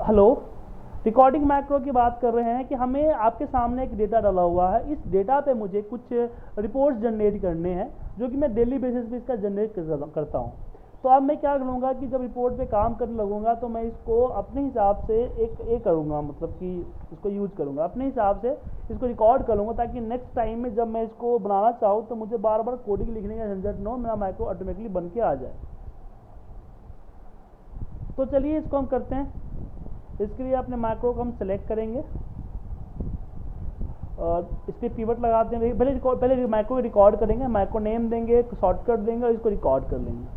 Hello, recording macro की बात कर रहे हैं कि हमें आपके सामने एक डेटा डाला हुआ है, इस डेटा पे मुझे कुछ रिपोर्ट्स जनरेट करने हैं जो कि मैं डेली बेसिस पे इसका जनरेट करता हूँ। तो अब मैं क्या करूँगा कि जब रिपोर्ट पे काम करने लगूंगा तो मैं इसको अपने हिसाब से एक करूँगा, मतलब कि इसको यूज करूँगा अपने हिसाब से, इसको रिकॉर्ड कर लूँगा ताकि नेक्स्ट टाइम में जब मैं इसको बनाना चाहूँ तो मुझे बार बार कोडिंग लिखने का झंझट न हो, मेरा मैक्रो ऑटोमेटिकली बन के आ जाए। तो चलिए इसको हम करते हैं। इसके लिए अपने मैक्रो को हम सेलेक्ट करेंगे और इस पर पिवट लगाते हैं। पहले मैक्रो को रिकॉर्ड करेंगे, मैक्रो नेम देंगे, शॉर्टकट देंगे और इसको रिकॉर्ड कर लेंगे।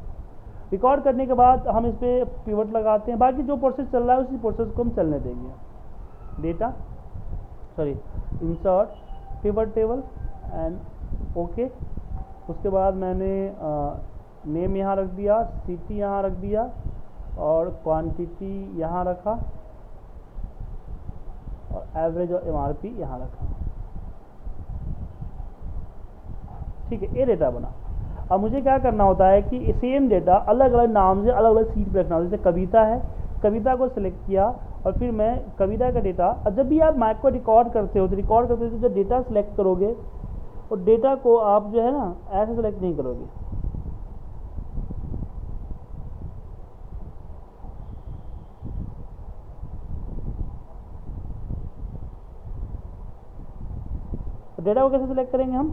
रिकॉर्ड करने के बाद हम इस पर पिवट लगाते हैं, बाकी जो प्रोसेस चल रहा है उसी प्रोसेस को हम चलने देंगे। Insert pivot table and okay. उसके बाद मैंने नेम यहाँ रख दिया, सिटी यहाँ रख दिया और क्वांटिटी यहाँ रखा और एवरेज और एमआरपी यहाँ रखा। ठीक है, ये डेटा बना। अब मुझे क्या करना होता है कि सेम डेटा अलग अलग नाम से अलग अलग सीट पर रखना होता है। जैसे कविता है, कविता को सिलेक्ट किया और फिर मैं कविता का डेटा, और जब भी आप मैक्रो रिकॉर्ड करते हो तो जो डेटा सिलेक्ट करोगे और डेटा को आप जो है ना ऐसे सिलेक्ट नहीं करोगे। डेटा को कैसे सिलेक्ट करेंगे हम?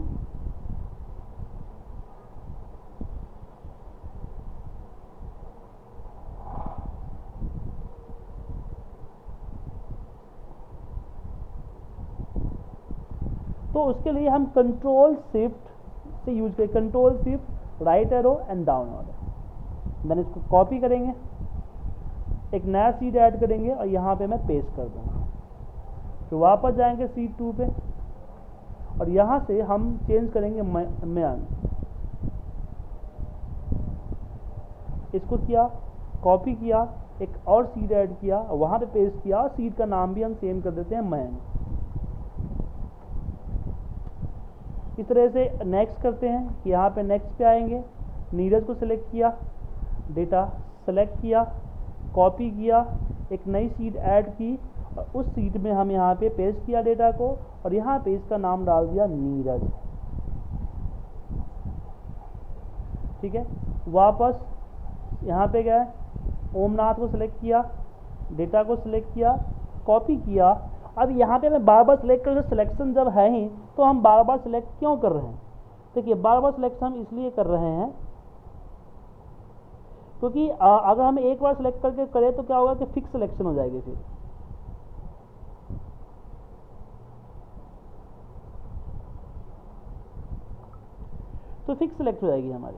तो उसके लिए हम कंट्रोल शिफ्ट से यूज करें, control shift right arrow and down arrow. Then इसको कॉपी करेंगे, एक नया सीट ऐड करेंगे और यहाँ पे मैं पेस्ट कर दूंगा। फिर वापस जाएंगे सीट 2 पे और यहाँ से हम चेंज करेंगे मैन। इसको किया, कॉपी किया, एक और सीट ऐड किया, वहाँ पे पेस्ट किया और सीट का नाम भी हम सेम कर देते हैं मैन। इस तरह से नेक्स्ट करते हैं कि यहाँ पे नेक्स्ट पे आएंगे, नीरज को सिलेक्ट किया, डेटा सेलेक्ट किया, कॉपी किया, एक नई सीट ऐड की और उस सीट में हम यहाँ पे पेस्ट किया डेटा को और यहाँ पे इसका नाम डाल दिया नीरज। ठीक है, वापस यहाँ पे गए, ओमनाथ को सिलेक्ट किया, डेटा को सिलेक्ट किया, कॉपी किया। अब यहाँ पे मैं बार बार सिलेक्ट कर, सिलेक्शन जब है ही तो हम बार बार सिलेक्ट क्यों कर रहे हैं? देखिए, बार बार सिलेक्शन हम इसलिए कर रहे हैं क्योंकि अगर हम एक बार सिलेक्ट करके करें तो क्या होगा कि फिक्स सिलेक्शन हो जाएगी। फिर तो फिक्स सिलेक्ट हो जाएगी हमारी।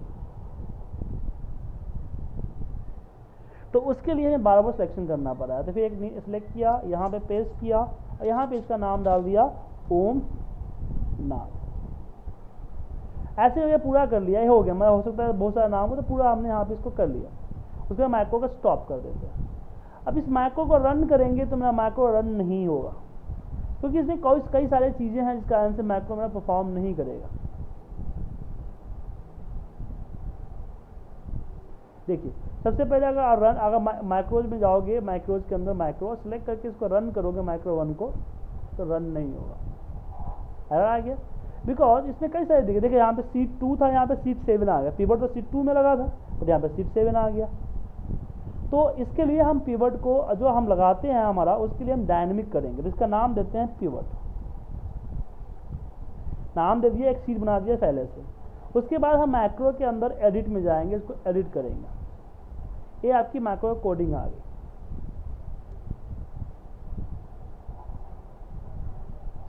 तो उसके लिए हमें बार बार सिलेक्शन करना पड़ा है। तो फिर एक सिलेक्ट किया, यहाँ पे पेस्ट किया और यहाँ पे इसका नाम डाल दिया ओम नाथ। ऐसे करके पूरा कर लिया, ये हो गया। मैं हो सकता है बहुत सारा नाम हो तो पूरा हमने यहाँ पे इसको कर लिया। उसके बाद मैक्रो को स्टॉप कर देते हैं। अब इस मैक्रो को रन करेंगे तो मेरा मैक्रो रन नहीं होगा क्योंकि इसमें कई सारी चीज़ें हैं जिस कारण से मैक्रो मेरा परफॉर्म नहीं करेगा। देखिए, सबसे पहले अगर मैक्रोज में जाओगे, मैक्रोज के अंदर मैक्रो सेलेक्ट करके इसको रन करोगे मैक्रो 1 को, तो रन नहीं होगा। एरर आ गया बिकॉज इसमें कई सारे देखिए यहाँ पे सीट 2 था, यहाँ पे सीट 7 आ गया। पिवट तो सीट 2 में लगा था और यहाँ पे सीट 7 आ गया। तो इसके लिए हम पिवट को जो हम लगाते हैं हमारा, उसके लिए हम डायनेमिक करेंगे। तो इसका नाम देते हैं पिवट। नाम दे दिया, एक सीट बना दिया पहले से। उसके बाद हम मैक्रो के अंदर एडिट में जाएंगे, इसको एडिट करेंगे। ये आपकी मैक्रो कोडिंग आ गई।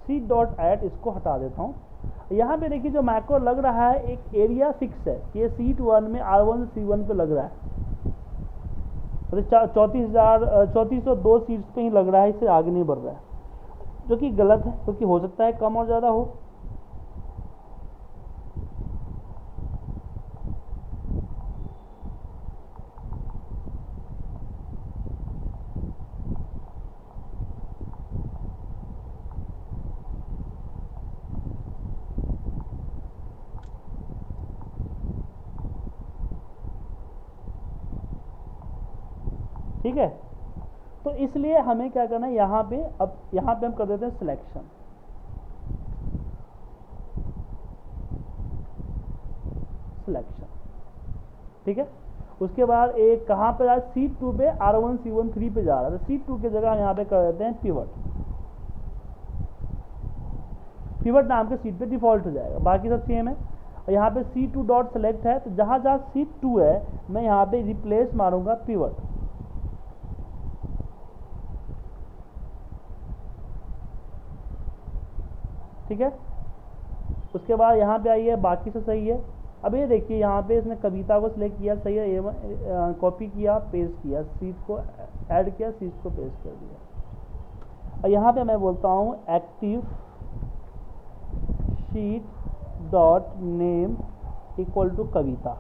सीट डॉट ऐड इसको हटा देता हूँ। यहाँ पे देखिए जो मैक्रो लग रहा है एक एरिया फिक्स है, ये सीट 1 में R1 C1 पे लग रहा है। 3402 सीट्स पे ही लग रहा है, इससे आगे नहीं बढ़ रहा है, जो कि गलत है क्योंकि हो सकता है कम और ज़्यादा हो। ठीक है, तो इसलिए हमें क्या करना है, यहाँ पे अब यहाँ पे हम कर देते हैं सिलेक्शन, ठीक है। उसके बाद एक कहाँ पे जा रहा है, सीट 2 पे R1 C1 3 पे जा रहा है, तो सीट 2 की जगह हम यहाँ पे कर देते हैं पिवट नाम के सीट पे डिफॉल्ट हो जाएगा, बाकी सब सेम है। और यहाँ पे C2 डॉट सेलेक्ट है, तो जहाँ जहाँ सीट 2 है मैं यहाँ पे रिप्लेस मारूंगा पिवट, ठीक है। उसके बाद यहाँ पे आइए, बाकी से सही है। अब ये देखिए यहाँ पे इसने कविता को सिलेक्ट किया, सही है, कॉपी किया, पेस्ट किया, सीट को ऐड किया, सीट को पेस्ट कर दिया। और यहाँ पे मैं बोलता हूँ active sheet dot name equal to Kavita,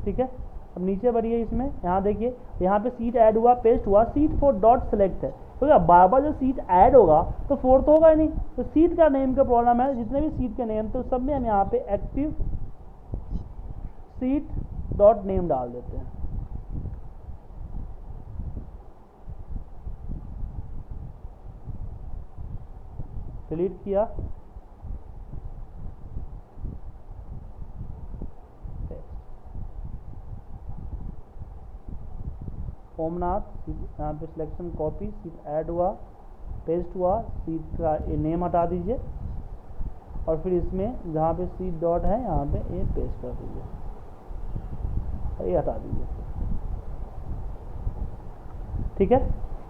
ठीक है। अब नीचे बढ़िए, इसमें यहाँ देखिए, यहाँ पे सीट ऐड हुआ, पेस्ट हुआ, सीट 4 डॉट सेलेक्ट है, तो बार बार जो सीट ऐड होगा तो 4 तो होगा ही नहीं, तो सीट का नेम का प्रॉब्लम है, जितने भी सीट के नेम तो सब में हम यहाँ पे एक्टिव सीट डॉट नेम डाल देते हैं, डिलीट किया, ओमनाथ, यहाँ पे सिलेक्शन कॉपी, सीट ऐड हुआ, पेस्ट हुआ, सीट का नेम हटा दीजिए, और फिर इसमें जहाँ पे सीट डॉट है यहाँ पे ये पेस्ट कर दीजिए, और ये हटा दीजिए, ठीक है।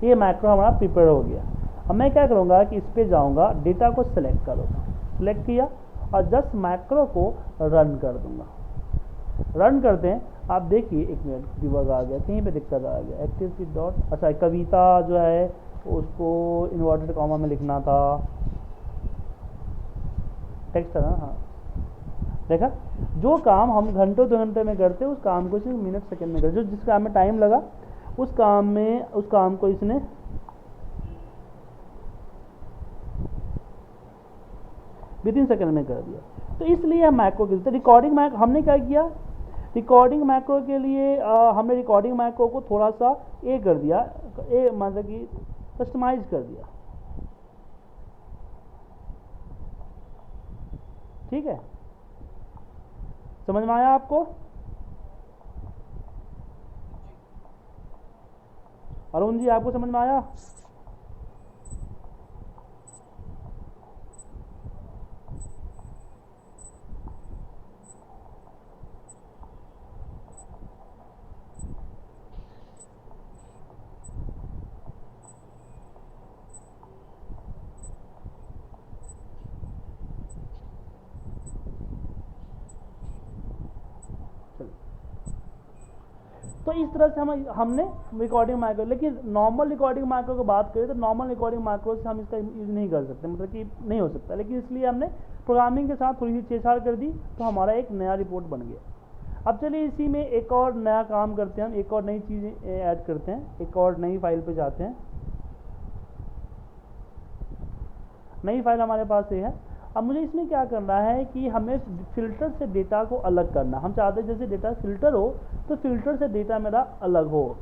ये मैक्रो हमारा प्रिपेयर हो गया। अब मैं क्या करूँगा कि इस पर जाऊँगा, डेटा को सिलेक्ट करूँगा, सिलेक्ट किया और जस्ट मैक्रो को रन कर दूँगा। रन करते हैं, आप देखिए, एक मिनट, डिबग आ गया, कहीं पे दिक्कत आ गया, एक्टिव सीट डॉट, अच्छा कविता जो है उसको इन्वर्टेड कॉमा में लिखना था, टेक्स्ट है ना, हाँ देखा, जो काम हम घंटों 2 घंटे में करते हैं उस काम को सिर्फ मिनट सेकंड में करते, जो जिस काम में टाइम लगा उस काम को इसने विदिन सेकंड में कर दिया। तो इसलिए हम मैक्रो के रिकॉर्डिंग मैक्रो हमने क्या किया, रिकॉर्डिंग मैक्रो के लिए हमने रिकॉर्डिंग मैक्रो को थोड़ा सा ए कर दिया, मतलब कि कस्टमाइज कर दिया, ठीक है। समझ में आया आपको? अरुण जी आपको समझ में आया? तो इस तरह से हमने रिकॉर्डिंग माइक्रो, लेकिन नॉर्मल रिकॉर्डिंग माइक्रो की बात करें तो नॉर्मल रिकॉर्डिंग माइक्रो से हम इसका यूज़ नहीं कर सकते, मतलब कि नहीं हो सकता, लेकिन इसलिए हमने प्रोग्रामिंग के साथ थोड़ी सी छेड़छाड़ कर दी, तो हमारा एक नया रिपोर्ट बन गया। अब चलिए इसी में एक और नया काम करते हैं, हम एक और नई चीज़ ऐड करते हैं, एक और नई फाइल पे जाते हैं। नई फाइल हमारे पास ये है। अब मुझे इसमें क्या करना है कि हमें फिल्टर से डेटा को अलग करना। हम चाहते हैं जैसे डेटा फिल्टर हो तो फिल्टर से डेटा मेरा अलग हो।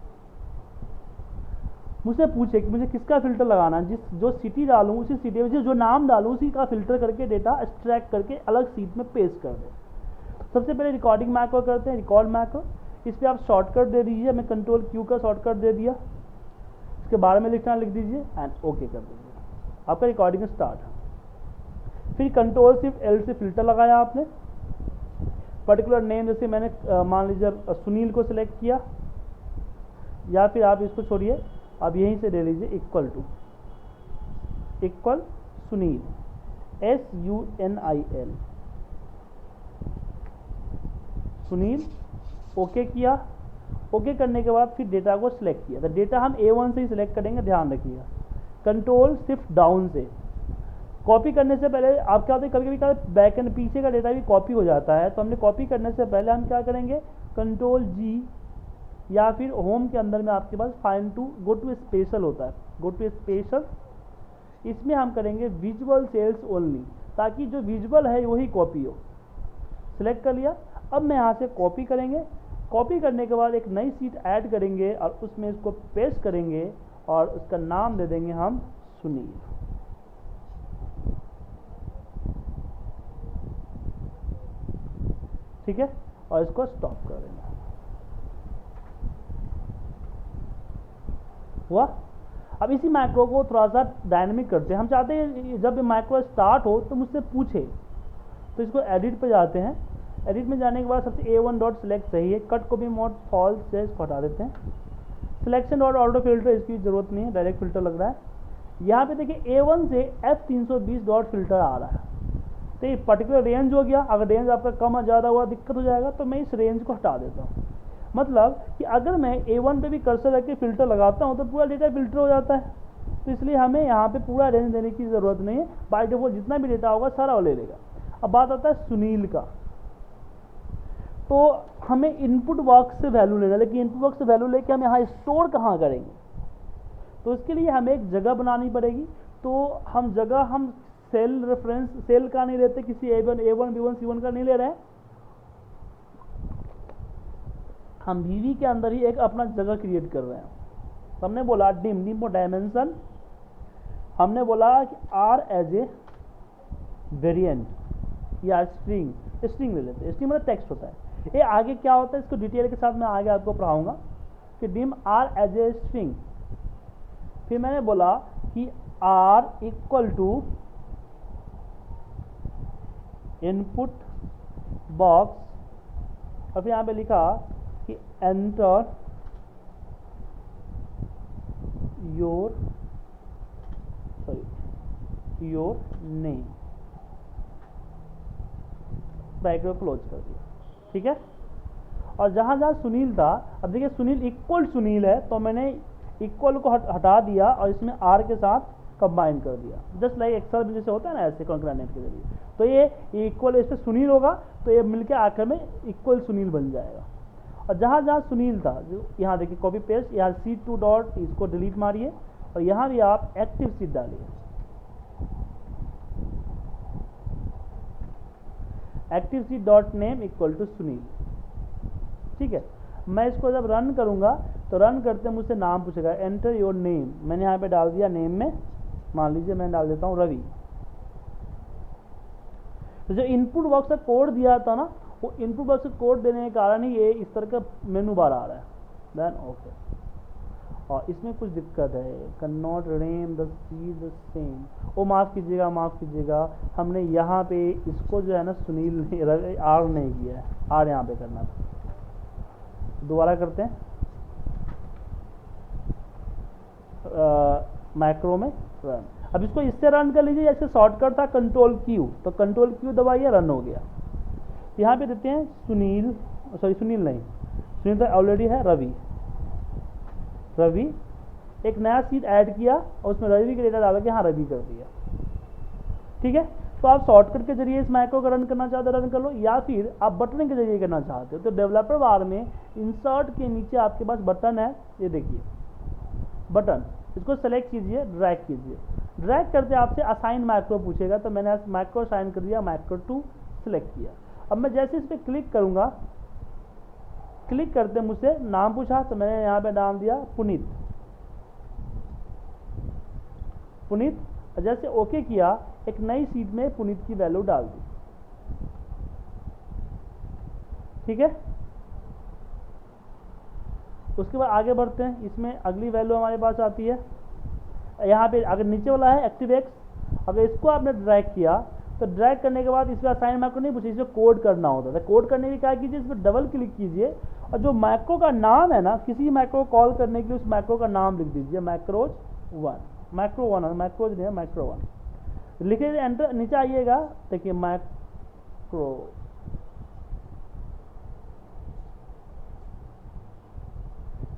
मुझसे पूछे कि मुझे किसका फिल्टर लगाना है, जो सिटी डालूं उसी सिटी में जो नाम डालूं उसी का फिल्टर करके डेटा एक्सट्रैक्ट करके अलग सीट में पेस्ट कर दें। सबसे पहले रिकॉर्डिंग मैक्रो करते हैं, रिकॉर्ड मैक्रो। इस पर आप शॉर्टकट दे दीजिए, मैं कंट्रोल क्यू का शॉर्टकट दे दिया, इसके बारे में लिखना लिख दीजिए एंड ओके कर दीजिए, आपका रिकॉर्डिंग स्टार्ट है। फिर कंट्रोल शिफ्ट एल से फिल्टर लगाया आपने, पर्टिकुलर नेम जैसे मैंने मान लीजिए सुनील को सिलेक्ट किया, या फिर आप इसको छोड़िए, आप यहीं से ले लीजिए equal Sunil, SUNIL, Sunil. Okay किया। ओके करने के बाद फिर डेटा को सिलेक्ट किया, तो डेटा हम A1 से ही सिलेक्ट करेंगे, ध्यान रखिएगा। कंट्रोल शिफ्ट डाउन से कॉपी करने से पहले आप क्या होता है, कभी कभी बैक एंड पीछे का डेटा भी कॉपी हो जाता है, तो हमने कॉपी करने से पहले हम क्या करेंगे, कंट्रोल G, या फिर होम के अंदर में आपके पास find to go to special होता है, गो टू स्पेशल, इसमें हम करेंगे विजुअल सेल्स ओनली, ताकि जो विजुअल है वही कॉपी हो। सिलेक्ट कर लिया। अब मैं यहाँ से कॉपी करेंगे, कॉपी करने के बाद एक नई शीट ऐड करेंगे और उसमें इसको पेस्ट करेंगे और उसका नाम दे देंगे हम सुनील। ठीक है, और इसको स्टॉप कर देंगे। हुआ। अब इसी मैक्रो को थोड़ा सा डायनेमिक करते हैं। हम चाहते हैं जब ये मैक्रो स्टार्ट हो तो मुझसे पूछे, तो इसको एडिट पे जाते हैं। एडिट में जाने के बाद सबसे A1 डॉट सिलेक्ट सही है, कट को भी मोड फॉल्स से इसको हटा देते हैं। सिलेक्शन डॉट ऑटो फिल्टर, इसकी जरूरत नहीं है, डायरेक्ट फिल्टर लग रहा है। यहाँ पे देखिए A1 से F320 डॉट फिल्टर आ रहा है, तो ये पर्टिकुलर रेंज हो गया। अगर रेंज आपका कम या ज़्यादा हुआ दिक्कत हो जाएगा, तो मैं इस रेंज को हटा देता हूँ। मतलब कि अगर मैं A1 पे भी कर्सर रख के फिल्टर लगाता हूँ तो पूरा डेटा फिल्टर हो जाता है। तो इसलिए हमें यहाँ पे पूरा रेंज देने की ज़रूरत नहीं है, बाय डिफॉल्ट जितना भी डेटा होगा सारा वो ले लेगा। अब बात आता है सुनील का, तो हमें इनपुट बॉक्स से वैल्यू लेना, लेकिन इनपुट बॉक्स से वैल्यू लेके हम यहाँ स्टोर कहाँ करेंगे? तो इसके लिए हमें एक जगह बनानी पड़ेगी। तो हम जगह हम सेल रेफरेंस, सेल का नहीं लेते, किसी A1, B1, C1 का नहीं ले रहे हैं। हम VV के अंदर ही एक अपना जगह क्रिएट कर रहे हैं। तो हमने बोला डिम डायमेंशन, हमने बोला कि R एज ए वेरिएंट या स्ट्रिंग ले लेते हैं। स्ट्रिंग मतलब टेक्स्ट होता है। ये आगे क्या होता है इसको डिटेल के साथ मैं आगे आपको पढ़ाऊंगा कि dim R as a string. फिर मैंने बोला कि R equal to input box, और फिर यहाँ पे लिखा कि enter your name, bracket close कर दिया। ठीक है, और जहां जहां सुनील था, अब देखिए सुनील इक्वल सुनील है, तो मैंने इक्वल को हटा दिया और इसमें R के साथ कंबाइन कर दिया, जस्ट लाइक एक्सेल में जैसे होता है ना, ऐसे कॉन्करेंट के जरिए। तो ये इक्वल इस पर सुनील होगा, तो ये मिलके आखिर में इक्वल सुनील बन जाएगा। और जहाँ जहाँ सुनील था, जो यहाँ देखिए कॉपी पेस्ट, यहाँ C2 डॉट, इसको डिलीट मारिए और यहाँ भी आप एक्टिव सीट डालिए। Active sheet dot name equal to Sunil. ठीक है, मैं इसको जब रन करूँगा तो रन करते मुझसे नाम पूछेगा, एंटर योर नेम। मैंने यहाँ पे डाल दिया नेम में, मान लीजिए मैं डाल देता हूँ रवि। तो जो इनपुट बॉक्स का कोड दिया था ना, वो इनपुट बॉक्स का कोड देने के कारण ही ये इस तरह का मेनू बार आ रहा है। देन ओके, और इसमें कुछ दिक्कत है, can not name the seat the same. वो माफ़ कीजिएगा, हमने यहाँ पे इसको जो है ना सुनील R नहीं किया है, R यहाँ पे करना था। दोबारा करते हैं, मैक्रो में रन। अब इसको इससे रन कर लीजिए, जैसे शॉर्टकट था कंट्रोल Q, तो कंट्रोल Q दबाइए, रन हो गया। यहाँ पे देते हैं सुनील, सुनील नहीं, सुनील तो ऑलरेडी है, रवि। एक नया सीट ऐड किया और उसमें रवि का डेटा डाल के यहाँ रवि कर दिया। ठीक है, तो आप शॉर्टकट के जरिए इस मैक्रो को रन करना चाहते हो रन कर लो, या फिर आप बटन के जरिए करना चाहते हो तो डेवलपर बार में इंसर्ट के नीचे आपके पास बटन है, ये देखिए बटन, इसको सेलेक्ट कीजिए, ड्रैग कीजिए। ड्रैग करते आपसे असाइन मैक्रो पूछेगा, तो मैंने मैक्रो असाइन कर दिया, मैक्रो 2 सिलेक्ट किया। अब मैं जैसे इस पर क्लिक करूँगा, क्लिक करते मुझसे नाम पूछा, तो मैंने यहाँ पे नाम दिया पुनीत। जैसे ओके किया, एक नई सीट में पुनीत की वैल्यू डाल दी। ठीक है, उसके बाद आगे बढ़ते हैं। इसमें अगली वैल्यू हमारे पास आती है, यहाँ पे अगर नीचे वाला है एक्टिव एक्स, अगर इसको आपने ड्रैग किया तो ड्रैग करने के बाद इसमें असाइन मैक्रो नहीं पूछे, इसमें कोड करना होता था। कोड करने के लिए क्या कीजिए, इस पर डबल क्लिक कीजिए और जो मैक्रो का नाम है ना, किसी मैक्रो को कॉल करने के लिए उस मैक्रो का नाम लिख दीजिए, मैक्रोज 1, मैक्रोज नहीं है, मैक्रो 1 लिखे, एंटर। नीचे आइएगा, देखिए मैक्रो,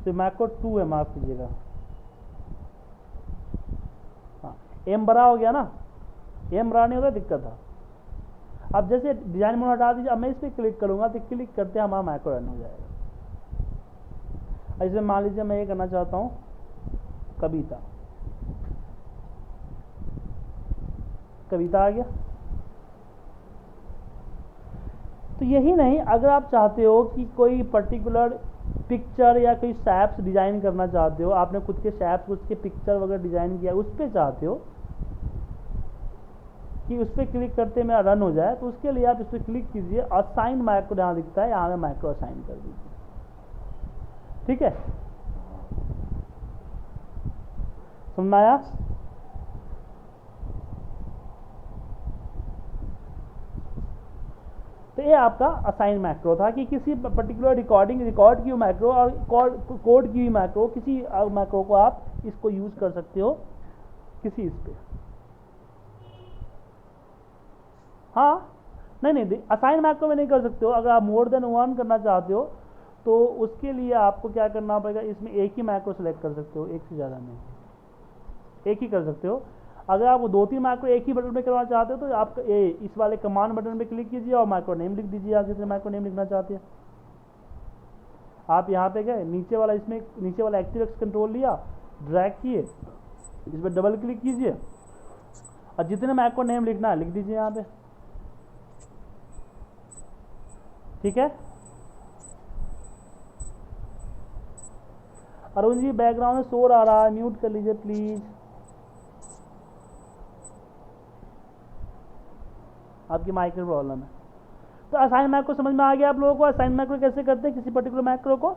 तो मैक्रो 2 है, माफ कीजिएगा, हाँ एम बड़ा हो गया ना, एम बड़ा नहीं होगा, दिक्कत था। अब जैसे डिजाइन मोड हटा दीजिए, अब मैं इस पर क्लिक करूंगा तो क्लिक करते हैं हमारा मैक्रो रन हो जाएगा। ऐसे मान लीजिए मैं ये करना चाहता हूँ कविता आ गया। तो यही नहीं, अगर आप चाहते हो कि कोई पर्टिकुलर पिक्चर या कोई शैप्स डिज़ाइन करना चाहते हो, आपने खुद के शैप्स, उसके पिक्चर वगैरह डिज़ाइन किया, उस पर चाहते हो कि उस पर क्लिक करते मेरा रन हो जाए, तो उसके लिए आप इस पर क्लिक कीजिए, असाइन मैक्रो यहाँ दिखता है, यहाँ पे मैक्रो असाइन कर दीजिए। ठीक है, समझ में आया? तो ये आपका असाइन मैक्रो था कि किसी पर्टिकुलर रिकॉर्ड की मैक्रो और कोड की हुई मैक्रो, किसी मैक्रो को आप इसको यूज कर सकते हो किसी इस पे। हाँ, नहीं, असाइन मैक्रो में नहीं कर सकते हो। अगर आप मोर देन वन करना चाहते हो तो उसके लिए आपको क्या करना पड़ेगा, इसमें एक ही मैक्रो सेलेक्ट कर सकते हो, एक से ज़्यादा नहीं, एक ही कर सकते हो। अगर आप 2-3 मैक्रो एक ही बटन पे करना चाहते हो तो आप इस वाले कमांड बटन पे क्लिक कीजिए और मैक्रो नेम लिख दीजिए, आप जितने मैक्रो नेम लिखना चाहते हैं। आप यहाँ पे गए, नीचे वाला ActiveX कंट्रोल लिया, ड्रैग किए, इस पर डबल क्लिक कीजिए और जितने मैक्रो नेम लिखना है लिख दीजिए यहाँ पे। ठीक है, अरुण जी बैकग्राउंड में शोर आ रहा है, म्यूट कर लीजिए प्लीज। आपकी माइक में प्रॉब्लम है। तो असाइन मैक्रो समझ में आ गया आप लोगों को? असाइन मैक्रो कैसे करते हैं किसी पर्टिकुलर मैक्रो को?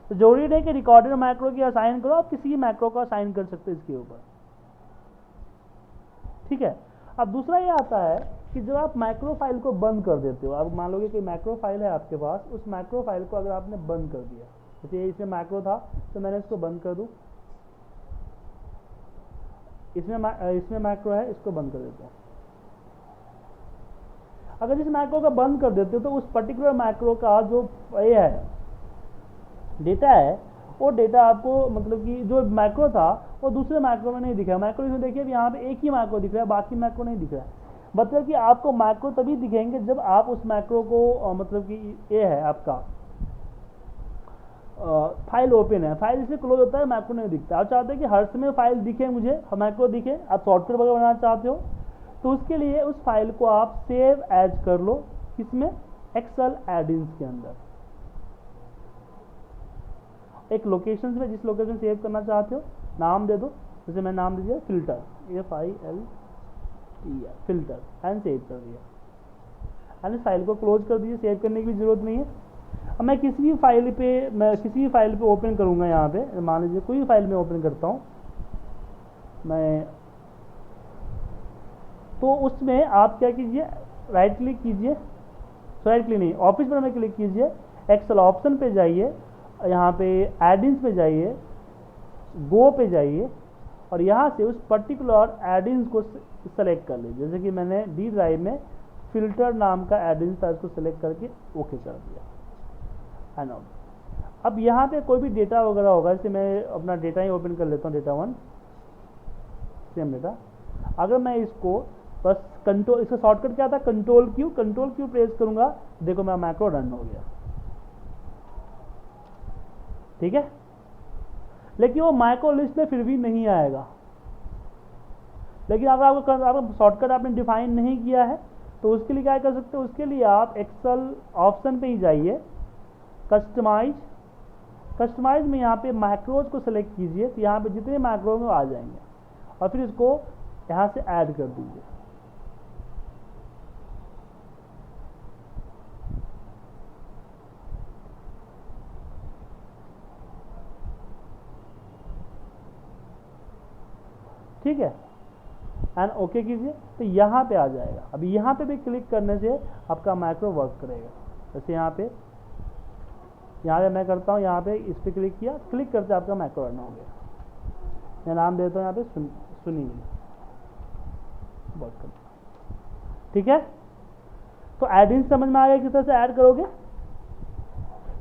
तो जरूरी नहीं कि रिकॉर्डेड मैक्रो की असाइन करो, आप किसी भी मैक्रो को असाइन कर सकते हो इसके ऊपर। ठीक है, अब दूसरा ये आता है कि जब आप मैक्रो फाइल को बंद कर देते हो, आप मान लोगे कि मैक्रो फाइल है आपके पास, उस मैक्रो फाइल को अगर आपने बंद कर दिया, जैसे इसमें मैक्रो था तो मैंने इसको बंद कर दूं, इसमें मैक्रो है, इसको बंद कर देता हूं। अगर जिस मैक्रो का बंद कर देते हो तो उस पर्टिकुलर मैक्रो का जो ये है डेटा है, वो डेटा आपको मतलब कि जो मैक्रो था वो दूसरे मैक्रो में नहीं दिख रहा। मैक्रो इसमें देखिए यहाँ पे एक ही मैक्रो दिख रहा है, बाकी मैक्रो नहीं दिख रहा है। मतलब कि आपको मैक्रो तभी दिखेंगे जब आप उस मैक्रो को मतलब कि ये है आपका फाइल ओपन है, फाइल इसमें क्लोज होता है, मैक्रो नहीं दिखता। आप चाहते हैं कि हर समय फाइल दिखे मुझे, मैक्रो दिखे, आप शॉर्टकट वगैरह बनाना चाहते हो तो उसके लिए उस फाइल को आप सेव एज कर लो, किसमें? एक्सेल एडिंस के अंदर एक लोकेशन में, जिस लोकेशन सेव करना चाहते हो नाम दे दो, जैसे मैं नाम दीजिए filter, FILTER, filter, and save कर दिया। एंड इस फाइल को क्लोज कर दीजिए, सेव करने की जरूरत नहीं है। अब मैं किसी भी फाइल पे ओपन करूंगा, यहाँ पे मान लीजिए कोई भी फाइल में ओपन करता हूँ मैं, तो उसमें आप क्या कीजिए, राइट क्लिक कीजिए, राइट क्लिक नहीं, ऑफिस पर में क्लिक कीजिए, एक्सेल ऑप्शन पे जाइए, यहाँ पे एडिंस पे जाइए, गो पे जाइए और यहाँ से उस पर्टिकुलर एडिंस को सेलेक्ट कर लीजिए। जैसे कि मैंने डी ड्राइव में फिल्टर नाम का एडिंस था, उसको सेलेक्ट करके ओके कर दिया। एंड अब यहाँ पे कोई भी डेटा वगैरह होगा, जैसे मैं अपना डेटा ही ओपन कर लेता हूँ, डेटा 1 सेम डेटा। अगर मैं इसको बस कंट्रोल, इसका शॉर्टकट क्या था, कंट्रोल क्यू प्रेस करूंगा, देखो मेरा मैक्रो रन हो गया। ठीक है, लेकिन वो मैक्रो लिस्ट में फिर भी नहीं आएगा। लेकिन अगर आपको शॉर्टकट आपने डिफाइन नहीं किया है तो उसके लिए क्या कर सकते हो, उसके लिए आप एक्सेल ऑप्शन पे ही जाइए, कस्टमाइज में यहाँ पे मैक्रोज को सेलेक्ट कीजिए, तो यहाँ पे जितने मैक्रो में आ जाएंगे और फिर इसको यहाँ से ऐड कर दीजिए। ठीक है, एंड ओके कीजिए, तो यहाँ पे आ जाएगा। अभी यहाँ पे भी क्लिक करने से आपका मैक्रो वर्क करेगा। जैसे यहाँ पे मैं करता हूँ, यहाँ पे इस पर क्लिक किया, क्लिक करते आपका मैक्रो रन हो गया। मैं नाम देता हूँ यहाँ पे सुनील, वर्क करता। ठीक है, तो एडिंग समझ में आ गया किस तरह से ऐड करोगे।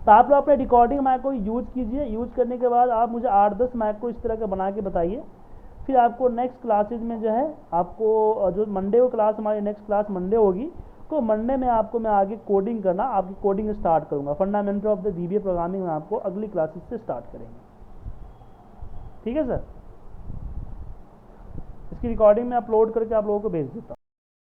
तो आप लोग अपने रिकॉर्डिंग मैक्रो यूज कीजिए। यूज करने के बाद आप मुझे 8-10 मैक्रो इस तरह का बना के बताइए। फिर आपको नेक्स्ट क्लासेज में जो है, आपको जो मंडे को क्लास, हमारी नेक्स्ट क्लास मंडे होगी, तो मंडे में आपको मैं आगे कोडिंग करना, आपकी कोडिंग स्टार्ट करूंगा। Fundamental of the VBA programming में आपको अगली क्लासेज से स्टार्ट करेंगे। ठीक है सर, इसकी रिकॉर्डिंग में अपलोड करके आप लोगों को भेज देता हूँ।